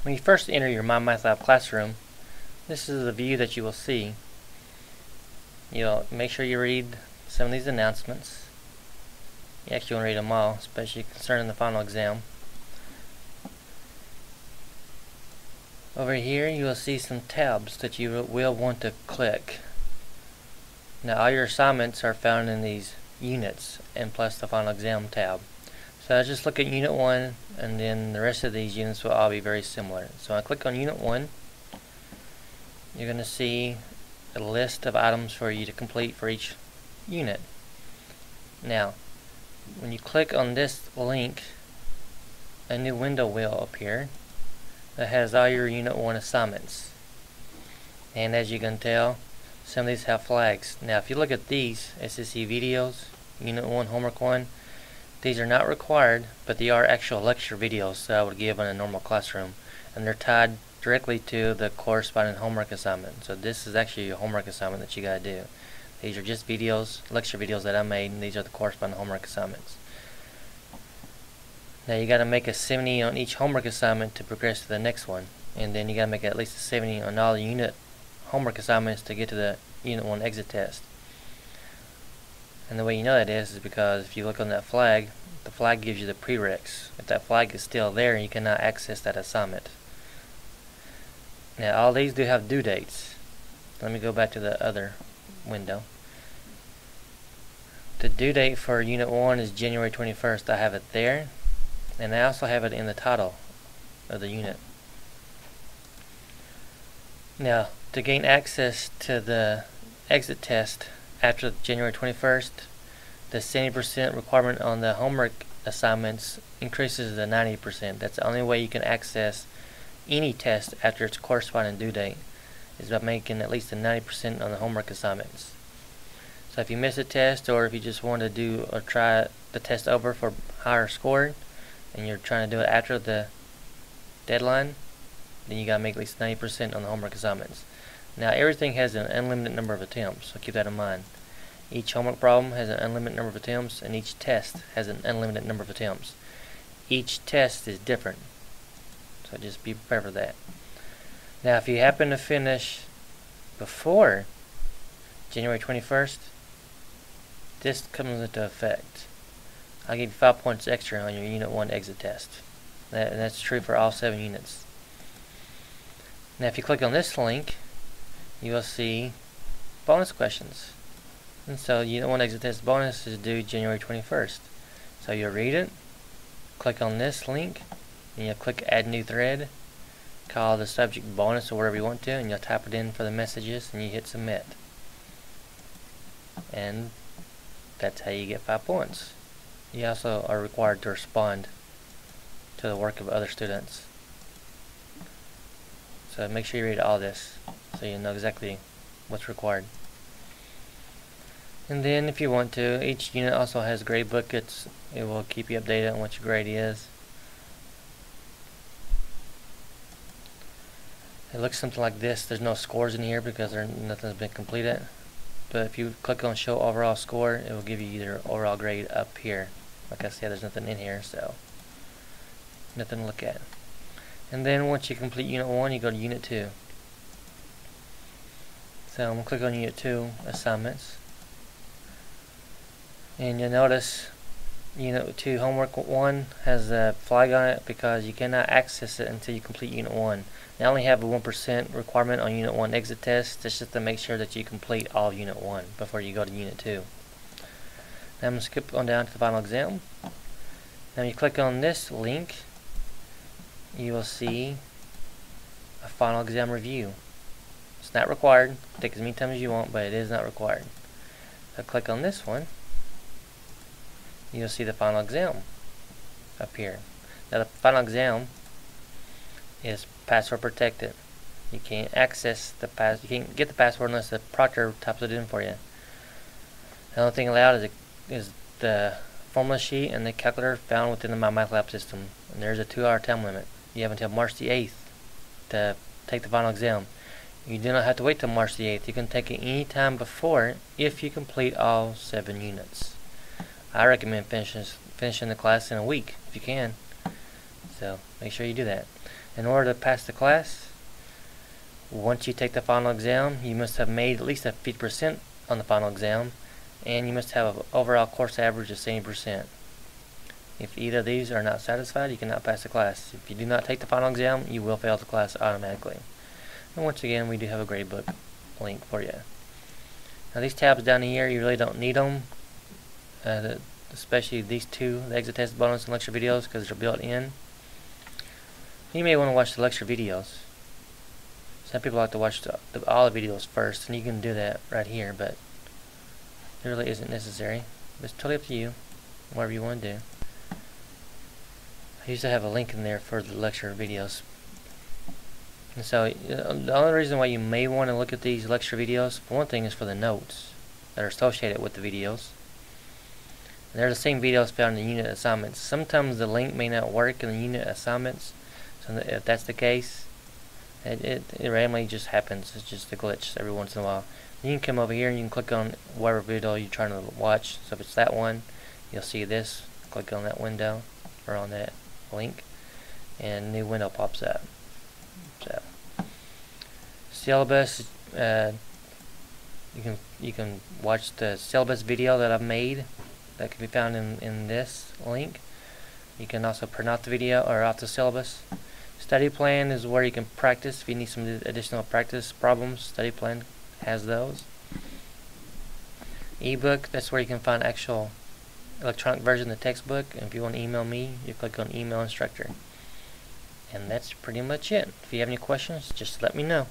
When you first enter your MyMathLab classroom, this is the view that you will see. You'll make sure you read some of these announcements. You actually want to read them all, especially concerning the final exam. Over here you will see some tabs that you will want to click. Now all your assignments are found in these units and plus the final exam tab. So I just look at unit 1 and then the rest of these units will all be very similar. So I click on unit 1. You're going to see a list of items for you to complete for each unit. Now when you click on this link, a new window will appear that has all your unit 1 assignments. And as you can tell, some of these have flags. Now if you look at these SSE videos, unit 1, homework 1, these are not required, but they are actual lecture videos that I would give in a normal classroom, and they're tied directly to the corresponding homework assignment. So this is actually your homework assignment that you gotta do. These are just videos, lecture videos that I made, and these are the corresponding homework assignments. Now you gotta make a 70 on each homework assignment to progress to the next one, and then you gotta make at least a 70 on all the unit homework assignments to get to the unit 1 exit test. And the way you know that is because if you look on that flag, the flag gives you the prereqs. If that flag is still there, you cannot access that assignment. Now all these do have due dates. Let me go back to the other window. The due date for unit 1 is January 21st. I have it there, and I also have it in the title of the unit. Now to gain access to the exit test after January 21st, the 70% requirement on the homework assignments increases to 90%. That's the only way you can access any test after its corresponding due date, is by making at least a 90% on the homework assignments. So if you miss a test, or if you just want to do or try the test over for higher score, and you're trying to do it after the deadline, then you gotta make at least 90% on the homework assignments. Now everything has an unlimited number of attempts, so keep that in mind. Each homework problem has an unlimited number of attempts, and each test has an unlimited number of attempts. Each test is different, so just be prepared for that. Now if you happen to finish before January 21st, this comes into effect. I'll give you 5 points extra on your unit 1 exit test. And that's true for all 7 units. Now if you click on this link, you will see bonus questions. And so unit 1 exit test bonus is due January 21st. So you'll read it, click on this link, and you'll click add new thread, call the subject bonus or whatever you want to, and you'll type it in for the messages and you hit submit. And that's how you get 5 points. You also are required to respond to the work of other students. So make sure you read all this so you know exactly what's required. And then if you want to, each unit also has grade booklets. It will keep you updated on what your grade is. It looks something like this. There's no scores in here because nothing's been completed. But if you click on show overall score, it will give you your overall grade up here. Like I said, there's nothing in here, so nothing to look at. And then once you complete unit 1, you go to unit 2. So I'm going to click on unit 2 assignments. And you'll notice unit 2 homework 1 has a flag on it because you cannot access it until you complete unit 1. They only have a 1% requirement on unit 1 exit test. That's just to make sure that you complete all of unit 1 before you go to unit 2. Now I'm going to skip on down to the final exam. Now when you click on this link, you will see a final exam review. It's not required. Take as many times as you want, but it is not required. So click on this one. You'll see the final exam up here. Now the final exam is password protected. You can't access the you can't get the password unless the proctor types it in for you. The only thing allowed is the formula sheet and the calculator found within the MyMathLab system. And there's a 2-hour time limit. You have until March the 8th to take the final exam. You do not have to wait till March the 8th. You can take it any time before if you complete all 7 units. I recommend finishing the class in a week if you can. So make sure you do that. In order to pass the class, once you take the final exam, you must have made at least a 50% on the final exam, and you must have an overall course average of 70%. If either of these are not satisfied, you cannot pass the class. If you do not take the final exam, you will fail the class automatically. And once again, we do have a gradebook link for you. Now these tabs down here, you really don't need them, especially these two, the exit test bonus and lecture videos, because they're built in. You may want to watch the lecture videos. Some people like to watch all the videos first, and you can do that right here, but it really isn't necessary. It's totally up to you, whatever you want to do. I used to have a link in there for the lecture videos. And so the only reason why you may want to look at these lecture videos, for one thing, is for the notes that are associated with the videos. And they're the same videos found in unit assignments. Sometimes the link may not work in the unit assignments, so if that's the case, it randomly just happens. It's just a glitch every once in a while. You can come over here and you can click on whatever video you're trying to watch. So if it's that one, you'll see this. Click on that window or on that link, and a new window pops up. So syllabus, you can watch the syllabus video that I've made that can be found in this link. You can also print out the video or out the syllabus. Study plan is where you can practice if you need some additional practice problems. Study plan has those. Ebook, that's where you can find actual electronic version of the textbook. And if you want to email me, you click on email instructor. And that's pretty much it. If you have any questions, just let me know.